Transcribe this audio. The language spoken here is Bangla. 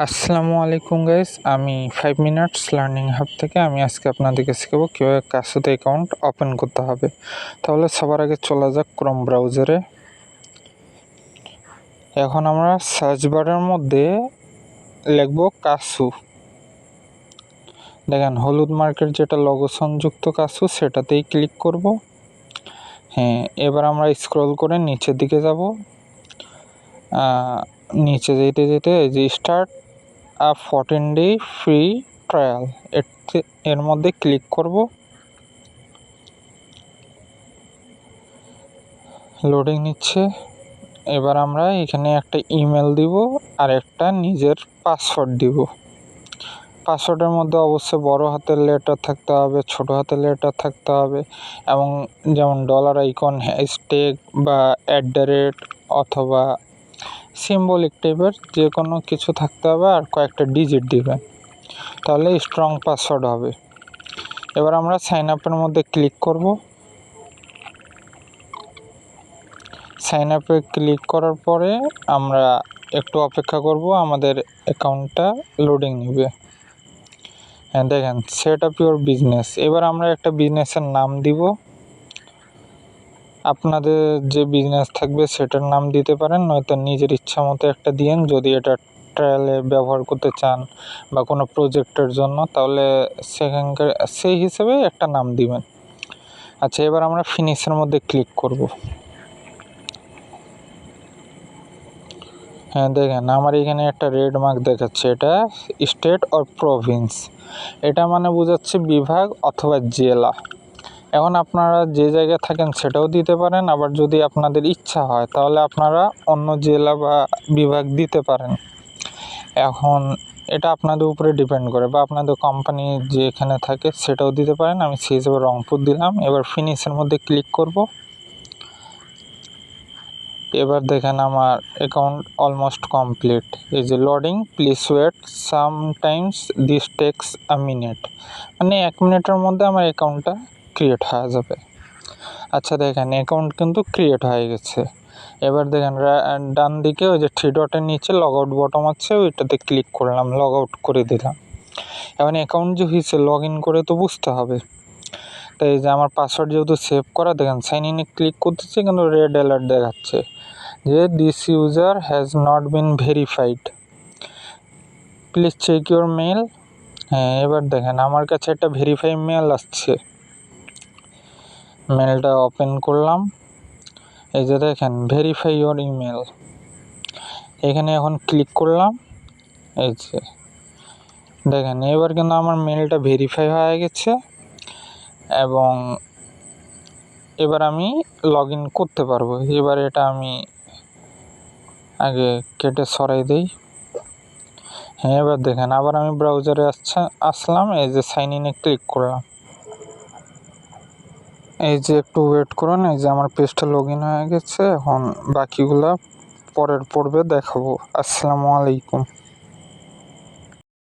আসসালামু আলাইকুম গাইস, আমি 5 মিনিটস লার্নিং হাব থেকে আজকে আপনাদেরকে শেখাবো কীভাবে কাসুতে অ্যাকাউন্ট ওপেন করতে হবে। তাহলে সবার আগে চলা যাক ক্রোম ব্রাউজারে। এখন আমরা সার্চ বারের মধ্যে লিখব কাসু। দেখেন হলুদ মার্কের যেটা লগো সংযুক্ত কাসু, সেটাতেই ক্লিক করব। হ্যাঁ, এবার আমরা স্ক্রল করে নিচের দিকে যাব। নিচে যেতে যেতে যে স্টার্ট 14 ডে ফ্রি ট্রায়াল, এর মধ্যে ক্লিক করব। লোডিং নিচ্ছে। এবার আমরা এখানে একটা ইমেল দিব আর একটা নিজের পাসওয়ার্ড দিব। পাসওয়ার্ডের মধ্যে অবশ্যই বড় হাতের লেটার থাকতে হবে, ছোট হাতের লেটার থাকতে হবে, এবং যেমন ডলার আইকন, হ্যাশট্যাগ বা @ অথবা সিম্বলিক টাইপের যে কোনো কিছু থাকতে হবে, আর কয়েকটা ডিজিট দিবেন, তাহলে স্ট্রং পাসওয়ার্ড হবে। এবার আমরা সাইন আপের মধ্যে ক্লিক করব। সাইন আপে ক্লিক করার পরে আমরা একটু অপেক্ষা করব, আমাদের অ্যাকাউন্টটা লোডিং নেবে। হ্যাঁ, দেখেন সেট আপ ইউর বিজনেস। এবার আমরা একটা বিজনেসের নাম দিব। আপনাদের যে বিজনেস থাকবে সেটার নাম দিতে পারেন, নয়তো নিজের ইচ্ছা মতো একটা দিয়েন যদি এটা ট্রায়ালে ব্যবহার করতে চান বা কোনো প্রজেক্টের জন্য, তাহলে সেখানকার সেই হিসেবে একটা নাম দিবেন। আচ্ছা, এবার আমরা ফিনিশের মধ্যে ক্লিক করব। হ্যাঁ, দেখেন আমার এখানে একটা রেড মার্ক দেখাচ্ছে, এটা স্টেট অর প্রভিন্স। এটা মানে বোঝাচ্ছে বিভাগ অথবা জেলা। এখন আপনারা যে জায়গায় থাকেন সেটাও দিতে পারেন, আবার যদি আপনাদের ইচ্ছা হয় তাহলে আপনারা অন্য জেলা বা বিভাগ দিতে পারেন। এখন এটা আপনাদের উপরে ডিপেন্ড করে, বা আপনাদের কোম্পানি যেখানে থাকে সেটাও দিতে পারেন। আমি সেই হিসেবে রংপুর দিলাম। এবার ফিনিশের মধ্যে ক্লিক করব। এবার দেখেন আমার অ্যাকাউন্ট অলমোস্ট কমপ্লিট। এই যে loading, please wait sometimes this takes a minute, মানে 1 মিনিটের মধ্যে আমার অ্যাকাউন্টটা ক্রিয়েট হয়ে যাবে। আচ্ছা, দেখেন অ্যাকাউন্ট কিন্তু ক্রিয়েট হয়ে গেছে। এবার দেখেন ডান দিকে ওই যে 3 ডটের নিচে লগ আউট বটম আছে, ওইটাতে ক্লিক করলাম, লগ আউট করে দিলাম। এখন অ্যাকাউন্ট যে হয়েছে, লগ ইন করে তো বুঝতে হবে। তাই এই যে আমার পাসওয়ার্ড যেহেতু সেভ করা, দেখেন সাইন ইনে ক্লিক করতেছে কিন্তু রেড অ্যালার্ট দেখাচ্ছে যে this user has not been verified, please check your mail. হ্যাঁ, এবার দেখেন আমার কাছে একটা ভেরিফাই মেল আসছে। মেলটা ওপেন করলাম। এই যে দেখেন ভেরিফাই ইউর ইমেল, এখানে এখন ক্লিক করলাম। এই যে দেখেন এবার কিন্তু আমার মেলটা ভেরিফাই হয়ে গেছে, এবং এবার আমি লগ ইন করতে পারবো। এবার এটা আমি আগে কেটে সরাই দিই। হ্যাঁ, এবার দেখেন আবার আমি ব্রাউজারে আসলাম। এই যে সাইন ইনে ক্লিক করলাম। এই যে একটু ওয়েট করুন, এই যে আমার পেজটা লগ ইন হয়ে গেছে। এখন বাকিগুলা পরের পর্বে দেখাবো। আসসালামু আলাইকুম।